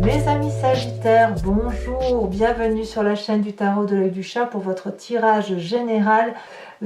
Mes amis Sagittaires, bonjour, bienvenue sur la chaîne du tarot de l'œil du chat pour votre tirage général.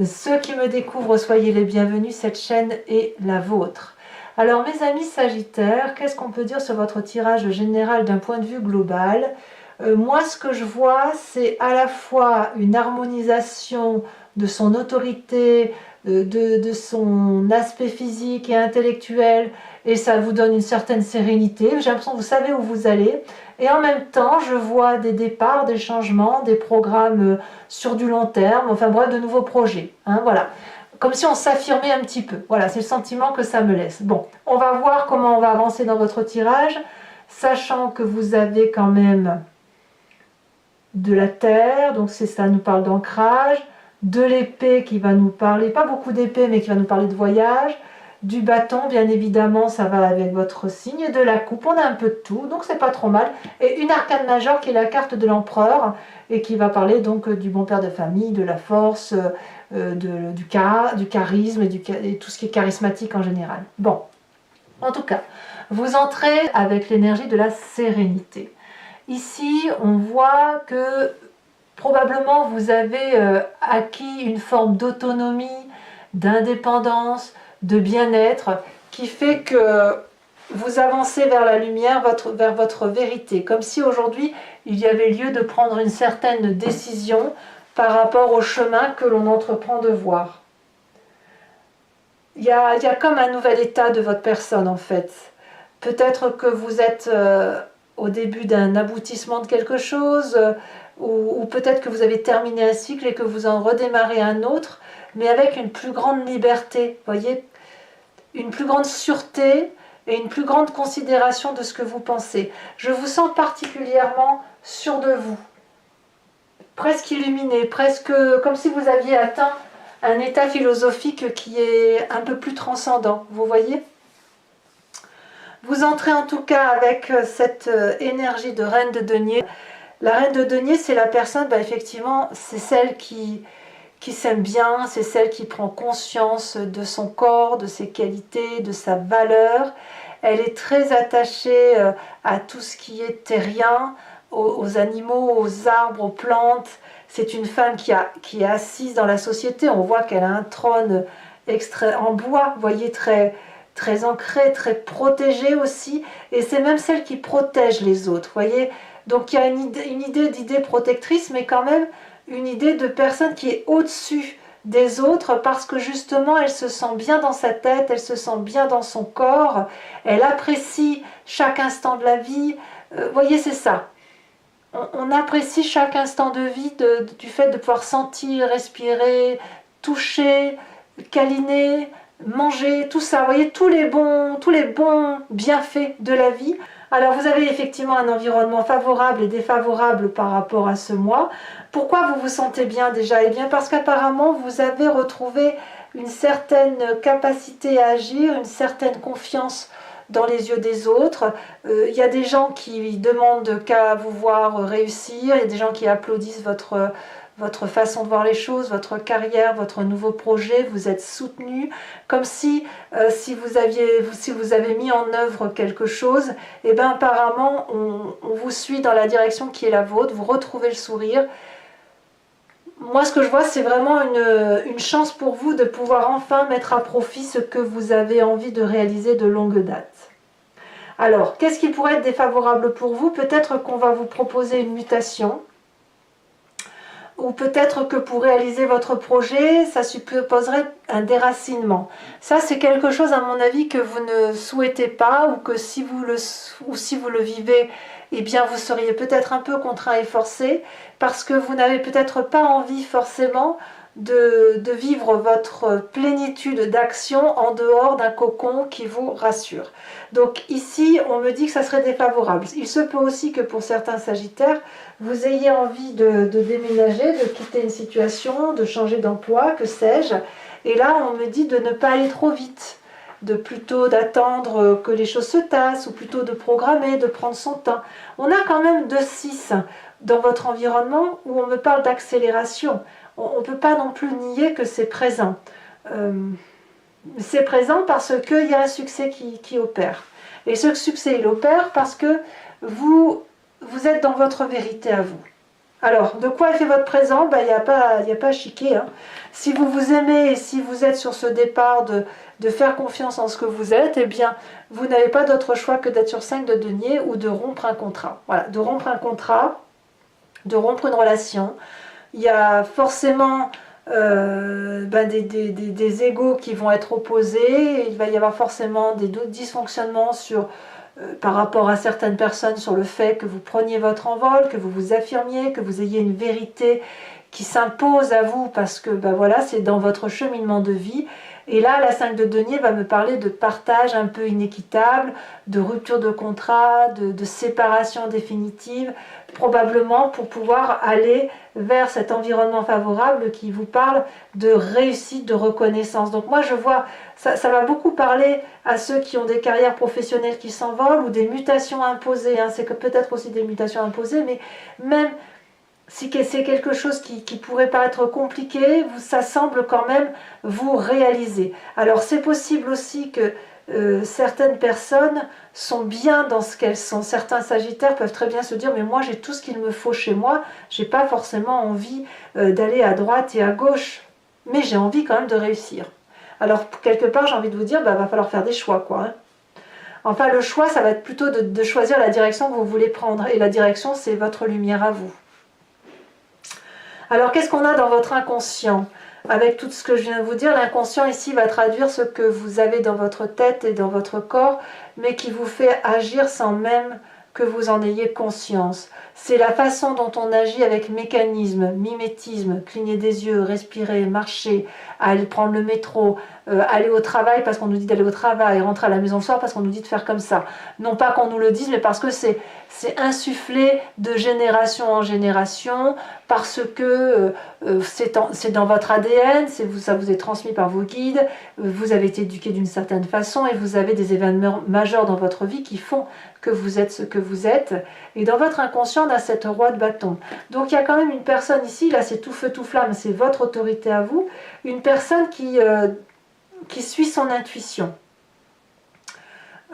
Ceux qui me découvrent, soyez les bienvenus, cette chaîne est la vôtre. Alors mes amis Sagittaires, qu'est-ce qu'on peut dire sur votre tirage général d'un point de vue global? Moi ce que je vois, c'est à la fois une harmonisation de son autorité, de son aspect physique et intellectuel, et ça vous donne une certaine sérénité. J'ai l'impression que vous savez où vous allez, et en même temps je vois des départs, des changements, des programmes sur du long terme, enfin bref, de nouveaux projets, hein, voilà, comme si on s'affirmait un petit peu. Voilà, c'est le sentiment que ça me laisse. Bon, on va voir comment on va avancer dans votre tirage, sachant que vous avez quand même de la terre, donc ça nous parle d'ancrage, de l'épée qui va nous parler, pas beaucoup d'épée, mais qui va nous parler de voyage, du bâton, bien évidemment, ça va avec votre signe, de la coupe, on a un peu de tout, donc c'est pas trop mal, et une arcane majeure qui est la carte de l'empereur, et qui va parler donc du bon père de famille, de la force, du charisme, et tout ce qui est charismatique en général. Bon, en tout cas, vous entrez avec l'énergie de la sérénité. Ici, on voit que probablement vous avez acquis une forme d'autonomie, d'indépendance, de bien-être, qui fait que vous avancez vers la lumière, vers votre vérité, comme si aujourd'hui il y avait lieu de prendre une certaine décision par rapport au chemin que l'on entreprend de voir. Il y a comme un nouvel état de votre personne en fait. Peut-être que vous êtes au début d'un aboutissement de quelque chose, ou peut-être que vous avez terminé un cycle et que vous en redémarrez un autre, mais avec une plus grande liberté, voyez, une plus grande sûreté et une plus grande considération de ce que vous pensez. Je vous sens particulièrement sûr de vous, presque illuminé, presque comme si vous aviez atteint un état philosophique qui est un peu plus transcendant, vous voyez ? Vous entrez en tout cas avec cette énergie de reine de denier. La reine de denier, c'est la personne, effectivement, c'est celle qui s'aime bien, c'est celle qui prend conscience de son corps, de ses qualités, de sa valeur. Elle est très attachée à tout ce qui est terrien, aux animaux, aux arbres, aux plantes. C'est une femme qui est assise dans la société. On voit qu'elle a un trône extrait en bois, vous voyez, très ancré, très protégé aussi. Et c'est même celle qui protège les autres, vous voyez. Donc il y a une idée d'idée protectrice, mais quand même une idée de personne qui est au-dessus des autres parce que justement elle se sent bien dans sa tête, elle se sent bien dans son corps, elle apprécie chaque instant de la vie. Vous voyez, c'est ça. On apprécie chaque instant de vie du fait de pouvoir sentir, respirer, toucher, câliner, manger, tout ça. Vous voyez, tous les bons bienfaits de la vie. Alors vous avez effectivement un environnement favorable et défavorable par rapport à ce mois. Pourquoi vous vous sentez bien déjà? Eh bien parce qu'apparemment vous avez retrouvé une certaine capacité à agir, une certaine confiance dans les yeux des autres. Il y a des gens qui demandent qu'à vous voir réussir, il y a des gens qui applaudissent votre façon de voir les choses, votre carrière, votre nouveau projet, vous êtes soutenu, comme si vous avez mis en œuvre quelque chose, et bien apparemment on vous suit dans la direction qui est la vôtre, vous retrouvez le sourire. Moi ce que je vois, c'est vraiment une chance pour vous de pouvoir enfin mettre à profit ce que vous avez envie de réaliser de longue date. Alors, qu'est-ce qui pourrait être défavorable pour vous? Peut-être qu'on va vous proposer une mutation, ou peut-être que pour réaliser votre projet, ça supposerait un déracinement. Ça, c'est quelque chose, à mon avis, que vous ne souhaitez pas, ou que si vous le vivez, eh bien, vous seriez peut-être un peu contraint et forcé, parce que vous n'avez peut-être pas envie forcément de vivre votre plénitude d'action en dehors d'un cocon qui vous rassure. Donc ici, on me dit que ça serait défavorable. Il se peut aussi que pour certains Sagittaires, vous ayez envie de déménager, de quitter une situation, de changer d'emploi, que sais-je. Et là, on me dit de ne pas aller trop vite, de plutôt d'attendre que les choses se tassent, ou plutôt de programmer, de prendre son temps. On a quand même 2-6 dans votre environnement où on me parle d'accélération. On ne peut pas non plus nier que c'est présent. C'est présent parce qu'il y a un succès qui opère. Et ce succès, il opère parce que vous êtes dans votre vérité à vous. Alors, de quoi est fait votre présent? Il n'y a pas à chiquer. Hein. Si vous vous aimez et si vous êtes sur ce départ de faire confiance en ce que vous êtes, eh bien, vous n'avez pas d'autre choix que d'être sur 5 de denier ou de rompre un contrat. Voilà, de rompre un contrat, de rompre une relation. Il y a forcément des égos qui vont être opposés. Il va y avoir forcément des dysfonctionnements par rapport à certaines personnes sur le fait que vous preniez votre envol, que vous vous affirmiez, que vous ayez une vérité qui s'impose à vous parce que voilà, c'est dans votre cheminement de vie. Et là, la 5 de denier va me parler de partage un peu inéquitable, de rupture de contrat, de séparation définitive, probablement pour pouvoir aller vers cet environnement favorable qui vous parle de réussite, de reconnaissance. Donc moi, je vois, ça va beaucoup parler à ceux qui ont des carrières professionnelles qui s'envolent ou des mutations imposées. Hein. C'est peut-être aussi des mutations imposées, mais même si c'est quelque chose qui pourrait paraître compliqué, ça semble quand même vous réaliser. Alors c'est possible aussi que certaines personnes sont bien dans ce qu'elles sont. Certains sagittaires peuvent très bien se dire mais moi j'ai tout ce qu'il me faut chez moi, j'ai pas forcément envie d'aller à droite et à gauche, mais j'ai envie quand même de réussir. Alors quelque part j'ai envie de vous dire va falloir faire des choix quoi. Hein. Enfin le choix ça va être plutôt de choisir la direction que vous voulez prendre et la direction c'est votre lumière à vous. Alors qu'est-ce qu'on a dans votre inconscient? Avec tout ce que je viens de vous dire, l'inconscient ici va traduire ce que vous avez dans votre tête et dans votre corps, mais qui vous fait agir sans même que vous en ayez conscience. C'est la façon dont on agit avec mécanisme, mimétisme, cligner des yeux, respirer, marcher, aller prendre le métro, aller au travail parce qu'on nous dit d'aller au travail, rentrer à la maison le soir parce qu'on nous dit de faire comme ça. Non pas qu'on nous le dise, mais parce que c'est insufflé de génération en génération, parce que c'est dans votre ADN, ça vous est transmis par vos guides, vous avez été éduqué d'une certaine façon et vous avez des événements majeurs dans votre vie qui font que vous êtes ce que vous êtes. Et dans votre inconscient, on a cette roi de bâton. Donc il y a quand même une personne ici, là c'est tout feu tout flamme, c'est votre autorité à vous, une personne qui suit son intuition.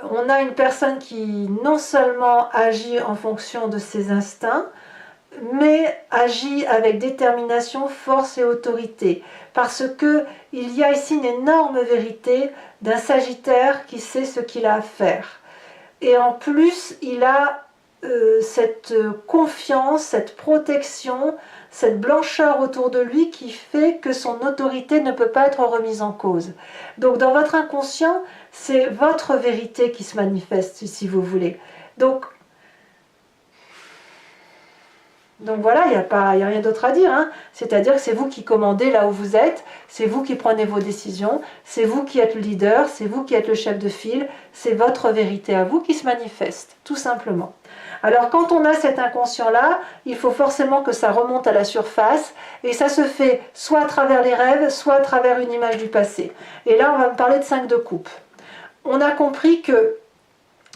On a une personne qui non seulement agit en fonction de ses instincts, mais agit avec détermination, force et autorité. Parce que il y a ici une énorme vérité d'un Sagittaire qui sait ce qu'il a à faire. Et en plus, il a cette confiance, cette protection, cette blancheur autour de lui qui fait que son autorité ne peut pas être remise en cause. Donc dans votre inconscient, c'est votre vérité qui se manifeste, si vous voulez. Donc voilà, il n'y a rien d'autre à dire. Hein. C'est-à-dire que c'est vous qui commandez là où vous êtes, c'est vous qui prenez vos décisions, c'est vous qui êtes le leader, c'est vous qui êtes le chef de file, c'est votre vérité à vous qui se manifeste, tout simplement. Alors quand on a cet inconscient-là, il faut forcément que ça remonte à la surface, et ça se fait soit à travers les rêves, soit à travers une image du passé. Et là, on va me parler de 5 de coupe. On a compris que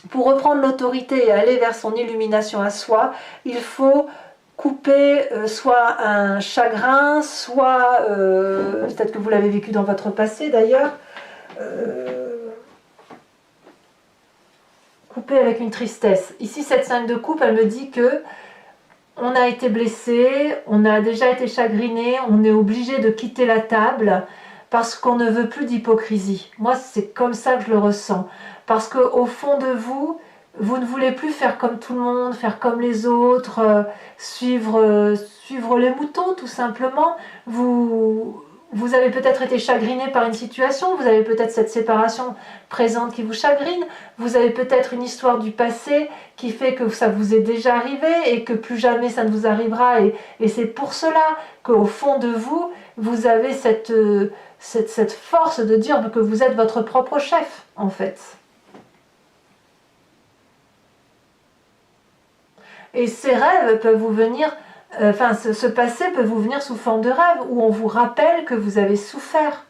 pour reprendre l'autorité et aller vers son illumination à soi, il faut couper soit un chagrin, soit, peut-être que vous l'avez vécu dans votre passé d'ailleurs, couper avec une tristesse. Ici, cette 5 de coupe, elle me dit que on a été blessé, on a déjà été chagriné, on est obligé de quitter la table parce qu'on ne veut plus d'hypocrisie. Moi, c'est comme ça que je le ressens. Parce qu'au fond de vous, vous ne voulez plus faire comme tout le monde, faire comme les autres, suivre les moutons tout simplement. Vous avez peut-être été chagriné par une situation, vous avez peut-être cette séparation présente qui vous chagrine, vous avez peut-être une histoire du passé qui fait que ça vous est déjà arrivé et que plus jamais ça ne vous arrivera. Et c'est pour cela qu'au fond de vous, vous avez cette force de dire que vous êtes votre propre chef en fait. Et ces rêves peuvent vous venir, ce passé peut vous venir sous forme de rêve, où on vous rappelle que vous avez souffert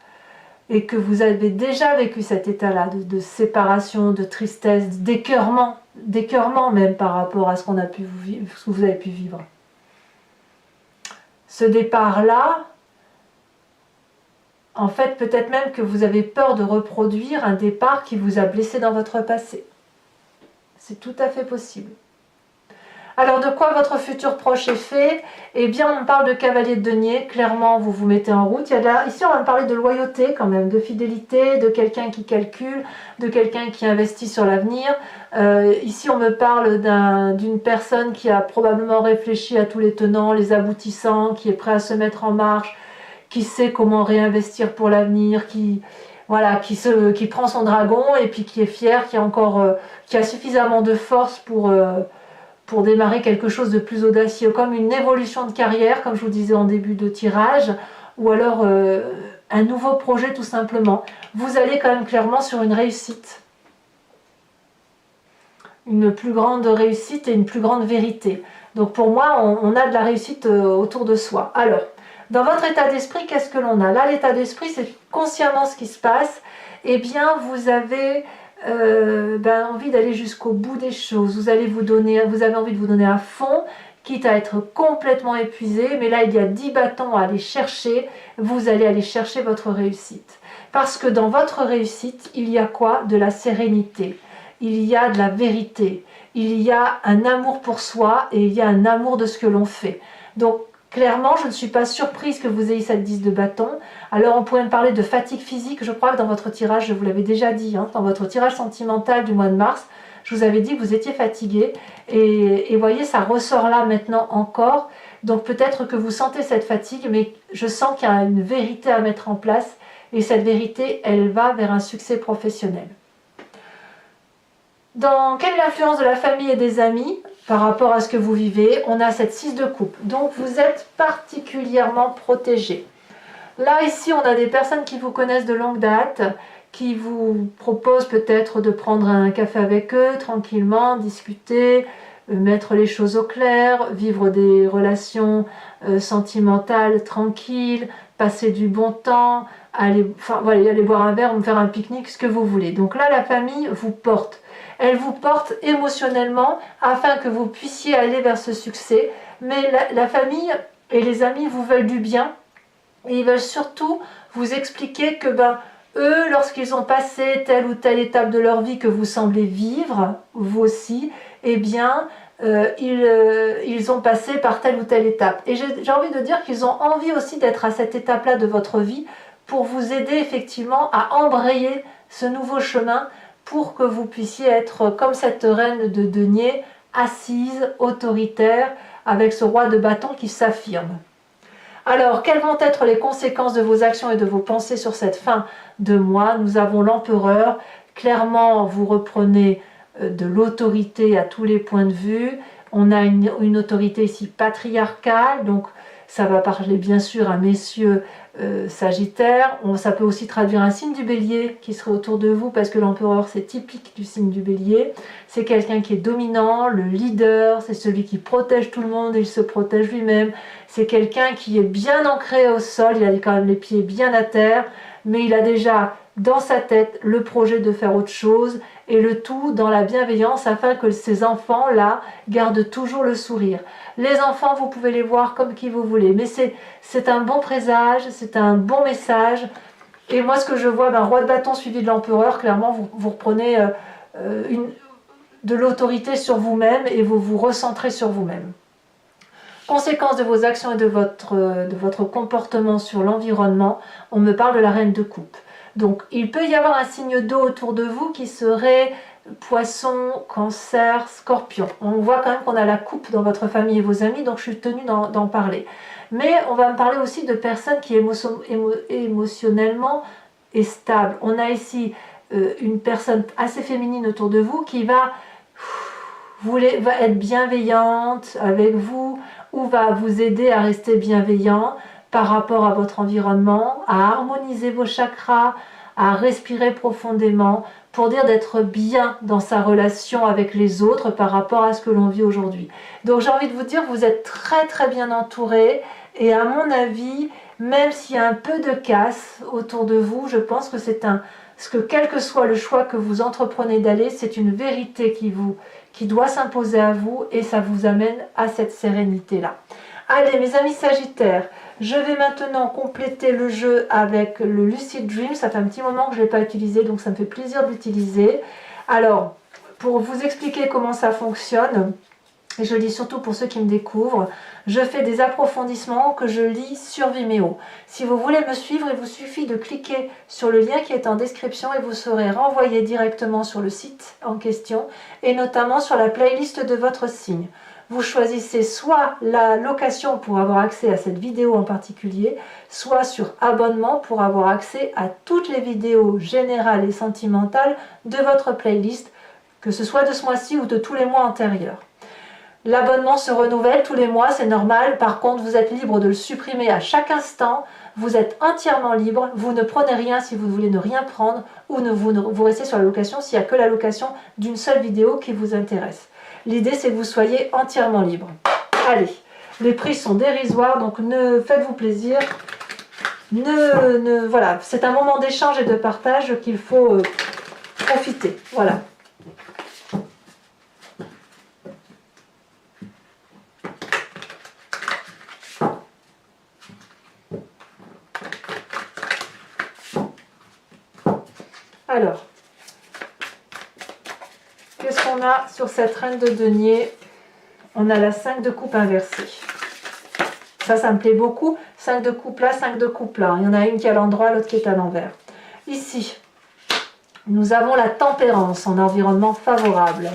et que vous avez déjà vécu cet état-là de séparation, de tristesse, d'écœurement même par rapport à ce qu'on a pu vivre, ce que vous avez pu vivre. Ce départ-là, en fait, peut-être même que vous avez peur de reproduire un départ qui vous a blessé dans votre passé. c'est tout à fait possible. Alors, de quoi votre futur proche est fait? Eh bien, on parle de cavalier de denier. Clairement, vous vous mettez en route. Ici, on va parler de loyauté quand même, de fidélité, de quelqu'un qui calcule, de quelqu'un qui investit sur l'avenir. Ici, on me parle d'une personne qui a probablement réfléchi à tous les tenants, les aboutissants, qui est prêt à se mettre en marche, qui sait comment réinvestir pour l'avenir, qui prend son dragon et puis qui est fier, qui a suffisamment de force pour démarrer quelque chose de plus audacieux, comme une évolution de carrière, comme je vous disais en début de tirage, ou alors un nouveau projet tout simplement. Vous allez quand même clairement sur une réussite. Une plus grande réussite et une plus grande vérité. Donc pour moi, on a de la réussite autour de soi. Alors, dans votre état d'esprit, qu'est-ce que l'on a? Là, l'état d'esprit, c'est consciemment ce qui se passe. Eh bien, vous avez envie d'aller jusqu'au bout des choses. Vous avez envie de vous donner à fond, quitte à être complètement épuisé. Mais là, il y a 10 bâtons à aller chercher. Vous allez aller chercher votre réussite. Parce que dans votre réussite, il y a quoi? De la sérénité. Il y a de la vérité. Il y a un amour pour soi et il y a un amour de ce que l'on fait. Donc, clairement, je ne suis pas surprise que vous ayez cette 10 de bâton. Alors, on pourrait me parler de fatigue physique. Je crois que dans votre tirage, je vous l'avais déjà dit, dans votre tirage sentimental du mois de mars, je vous avais dit que vous étiez fatigué. Et voyez, ça ressort là maintenant encore. Donc, peut-être que vous sentez cette fatigue, mais je sens qu'il y a une vérité à mettre en place. Et cette vérité, elle va vers un succès professionnel. Quelle est l'influence de la famille et des amis par rapport à ce que vous vivez? On a cette 6 de coupe. Donc, vous êtes particulièrement protégé. Là, ici, on a des personnes qui vous connaissent de longue date, qui vous proposent peut-être de prendre un café avec eux, tranquillement, discuter, mettre les choses au clair, vivre des relations sentimentales tranquilles, passer du bon temps, aller boire un verre ou faire un pique-nique, ce que vous voulez. Donc là, la famille vous porte. Elle vous porte émotionnellement afin que vous puissiez aller vers ce succès. Mais la famille et les amis vous veulent du bien. Et ils veulent surtout vous expliquer que eux, lorsqu'ils ont passé telle ou telle étape de leur vie que vous semblez vivre, vous aussi, eh bien, ils ont passé par telle ou telle étape. Et j'ai envie de dire qu'ils ont envie aussi d'être à cette étape-là de votre vie pour vous aider effectivement à embrayer ce nouveau chemin pour que vous puissiez être comme cette reine de denier, assise, autoritaire, avec ce roi de bâton qui s'affirme. Alors, quelles vont être les conséquences de vos actions et de vos pensées sur cette fin de mois? Nous avons l'empereur. Clairement, vous reprenez de l'autorité à tous les points de vue. On a une autorité ici patriarcale, donc ça va parler bien sûr à messieurs Sagittaire. Ça peut aussi traduire un signe du bélier qui serait autour de vous, parce que l'empereur c'est typique du signe du bélier. C'est quelqu'un qui est dominant, le leader, c'est celui qui protège tout le monde et il se protège lui-même. C'est quelqu'un qui est bien ancré au sol, il a quand même les pieds bien à terre, mais il a déjà dans sa tête le projet de faire autre chose, et le tout dans la bienveillance afin que ces enfants-là gardent toujours le sourire. Les enfants, vous pouvez les voir comme qui vous voulez, mais c'est un bon présage, c'est un bon message. Et moi, ce que je vois, roi de bâton suivi de l'empereur, clairement, vous reprenez de l'autorité sur vous-même et vous vous recentrez sur vous-même. Conséquence de vos actions et de votre comportement sur l'environnement, on me parle de la reine de coupe. Donc, il peut y avoir un signe d'eau autour de vous qui serait Poisson, Cancer, Scorpion. On voit quand même qu'on a la coupe dans votre famille et vos amis, donc je suis tenue d'en parler. Mais on va me parler aussi de personnes qui émotionnellement est stable. On a ici une personne assez féminine autour de vous qui va être bienveillante avec vous ou va vous aider à rester bienveillant par rapport à votre environnement, à harmoniser vos chakras, à respirer profondément, pour dire d'être bien dans sa relation avec les autres par rapport à ce que l'on vit aujourd'hui. Donc j'ai envie de vous dire, vous êtes très très bien entouré, et à mon avis, même s'il y a un peu de casse autour de vous, je pense que quel que soit le choix que vous entreprenez d'aller, c'est une vérité qui doit s'imposer à vous, et ça vous amène à cette sérénité-là. Allez, mes amis Sagittaires, je vais maintenant compléter le jeu avec le Lucid Dream. Ça fait un petit moment que je ne l'ai pas utilisé, donc ça me fait plaisir de l'utiliser. Alors, pour vous expliquer comment ça fonctionne, et je le dis surtout pour ceux qui me découvrent, je fais des approfondissements que je lis sur Vimeo. Si vous voulez me suivre, il vous suffit de cliquer sur le lien qui est en description et vous serez renvoyé directement sur le site en question et notamment sur la playlist de votre signe. Vous choisissez soit la location pour avoir accès à cette vidéo en particulier, soit sur abonnement pour avoir accès à toutes les vidéos générales et sentimentales de votre playlist, que ce soit de ce mois-ci ou de tous les mois antérieurs. L'abonnement se renouvelle tous les mois, c'est normal. Par contre, vous êtes libre de le supprimer à chaque instant. Vous êtes entièrement libre. Vous ne prenez rien si vous voulez ne rien prendre ou vous restez sur la location s'il n'y a que la location d'une seule vidéo qui vous intéresse. L'idée, c'est que vous soyez entièrement libre. Allez, les prix sont dérisoires, donc faites-vous plaisir. Voilà, c'est un moment d'échange et de partage qu'il faut profiter. Voilà. Alors, qu'est-ce qu'on a sur cette reine de denier? On a la 5 de coupe inversée. Ça me plaît beaucoup. 5 de coupe là, 5 de coupe là. Il y en a une qui est à l'endroit, l'autre qui est à l'envers. Ici, nous avons la tempérance en environnement favorable.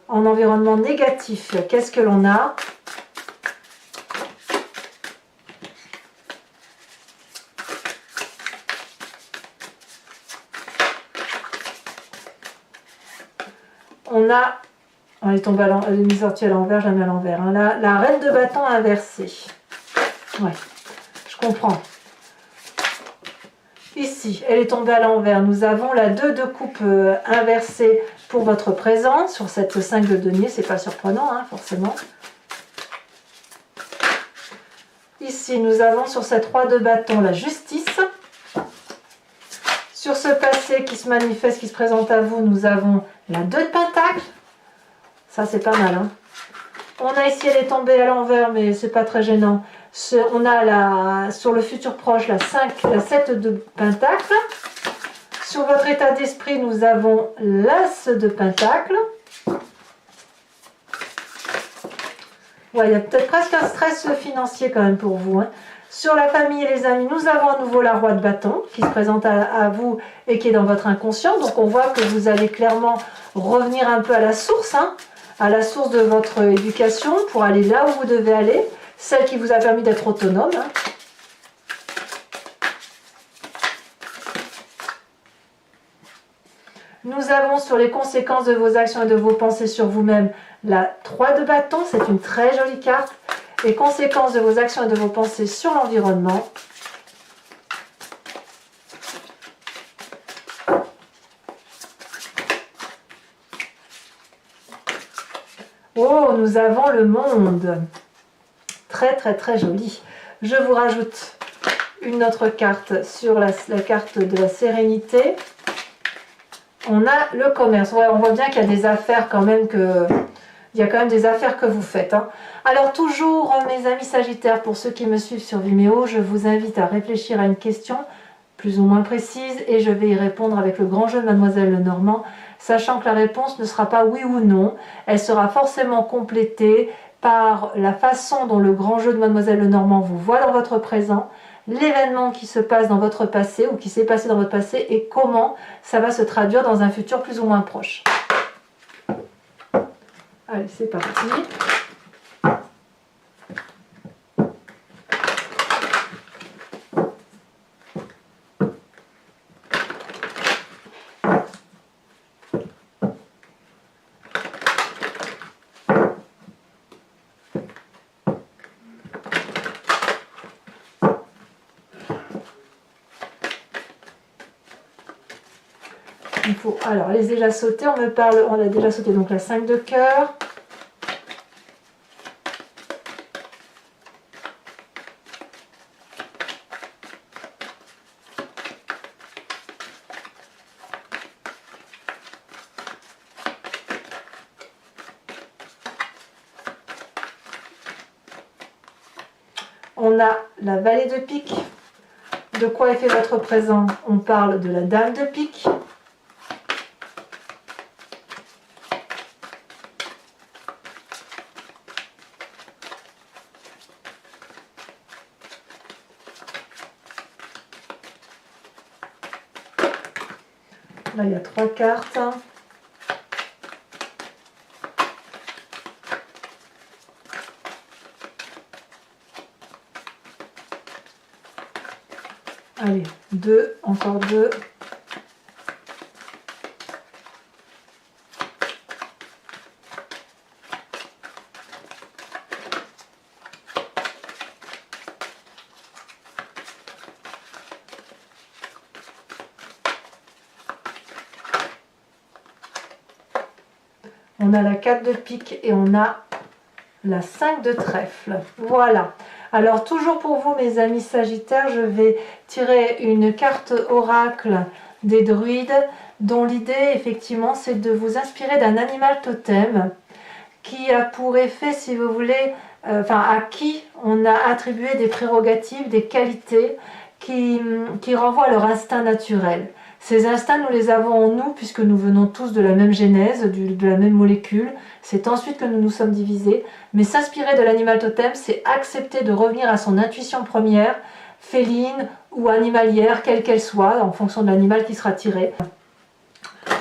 En environnement négatif, qu'est-ce que l'on a? On a, elle est tombée elle est mise sortie à l'envers, je la mets à l'envers. Hein. La reine de bâton inversée. Ouais, je comprends. Ici, elle est tombée à l'envers. Nous avons la 2 de coupe inversée pour votre présent. Sur cette 5 de denier, c'est pas surprenant, hein, forcément. Ici, nous avons sur cette 3 de bâton la justice. Sur ce passé qui se manifeste, qui se présente à vous, nous avons la 2 de pentacle. Ça, c'est pas mal. Hein. On a ici, elle est tombée à l'envers, mais c'est pas très gênant. On a sur le futur proche la 7 de pentacle. Sur votre état d'esprit, nous avons l'as de pentacle. Ouais, il y a peut-être presque un stress financier quand même pour vous. Hein. Sur la famille et les amis, nous avons à nouveau la roi de bâton qui se présente à vous et qui est dans votre inconscient. Donc on voit que vous allez clairement revenir un peu à la source, hein, à la source de votre éducation pour aller là où vous devez aller, celle qui vous a permis d'être autonome. Hein. Nous avons sur les conséquences de vos actions et de vos pensées sur vous-même la 3 de bâton, c'est une très jolie carte. Les conséquences de vos actions et de vos pensées sur l'environnement. Oh, nous avons le monde. Très très très joli. Je vous rajoute une autre carte sur la carte de la sérénité. On a le commerce. Ouais, on voit bien qu'il y a des affaires quand même que... Il y a quand même des affaires que vous faites. Hein. Alors toujours, mes amis Sagittaires, pour ceux qui me suivent sur Vimeo, je vous invite à réfléchir à une question plus ou moins précise et je vais y répondre avec le grand jeu de Mademoiselle Lenormand, sachant que la réponse ne sera pas oui ou non. Elle sera forcément complétée par la façon dont le grand jeu de Mademoiselle Lenormand vous voit dans votre présent, l'événement qui se passe dans votre passé ou qui s'est passé dans votre passé et comment ça va se traduire dans un futur plus ou moins proche. Allez, c'est parti. Il faut, alors, elle est déjà sautée, on a déjà sauté donc la 5 de cœur. On a la vallée de pique. De quoi est fait votre présent? On parle de la dame de pique. Là, il y a 3 cartes. Allez, 2, encore 2. On a la 4 de pique et on a la 5 de trèfle. Voilà. Alors toujours pour vous mes amis Sagittaires, je vais tirer une carte oracle des druides dont l'idée effectivement c'est de vous inspirer d'un animal totem qui a pour effet, si vous voulez, à qui on a attribué des prérogatives, des qualités qui renvoient à leur instinct naturel. Ces instincts, nous les avons en nous puisque nous venons tous de la même genèse, de la même molécule. C'est ensuite que nous nous sommes divisés. Mais s'inspirer de l'animal totem, c'est accepter de revenir à son intuition première, féline ou animalière, quelle qu'elle soit, en fonction de l'animal qui sera tiré,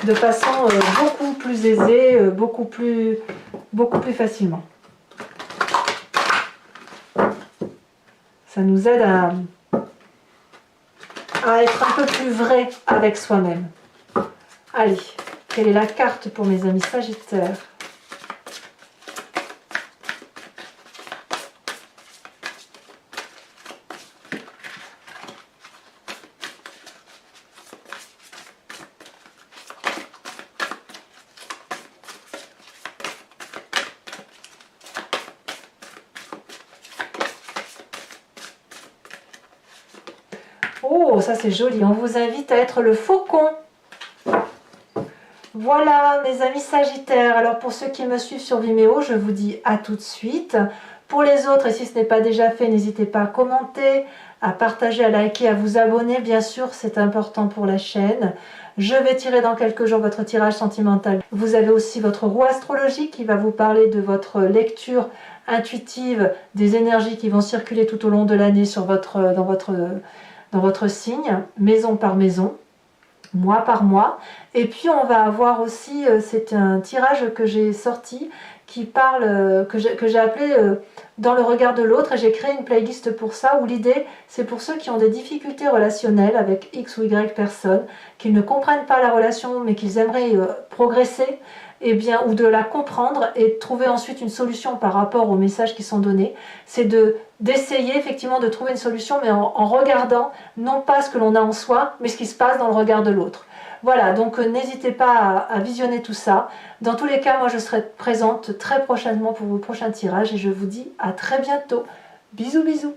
de façon beaucoup plus aisée, beaucoup plus facilement. Ça nous aide à être un peu plus vrai avec soi-même. Allez, quelle est la carte pour mes amis Sagittaires? Oh, ça c'est joli. On vous invite à être le faucon. Voilà, mes amis Sagittaires. Alors, pour ceux qui me suivent sur Vimeo, je vous dis à tout de suite. Pour les autres, et si ce n'est pas déjà fait, n'hésitez pas à commenter, à partager, à liker, à vous abonner. Bien sûr, c'est important pour la chaîne. Je vais tirer dans quelques jours votre tirage sentimental. Vous avez aussi votre roue astrologique qui va vous parler de votre lecture intuitive des énergies qui vont circuler tout au long de l'année dans votre signe, maison par maison, mois par mois. Et puis on va avoir aussi, c'est un tirage que j'ai sorti qui parle, que j'ai appelé dans le regard de l'autre, et j'ai créé une playlist pour ça, où l'idée c'est pour ceux qui ont des difficultés relationnelles avec X ou Y personnes, qu'ils ne comprennent pas la relation mais qu'ils aimeraient progresser, et bien, ou de la comprendre et trouver ensuite une solution par rapport aux messages qui sont donnés. C'est d'essayer effectivement de trouver une solution, mais en regardant non pas ce que l'on a en soi, mais ce qui se passe dans le regard de l'autre. Voilà, donc n'hésitez pas à visionner tout ça. Dans tous les cas, moi je serai présente très prochainement pour vos prochains tirages et je vous dis à très bientôt. Bisous bisous.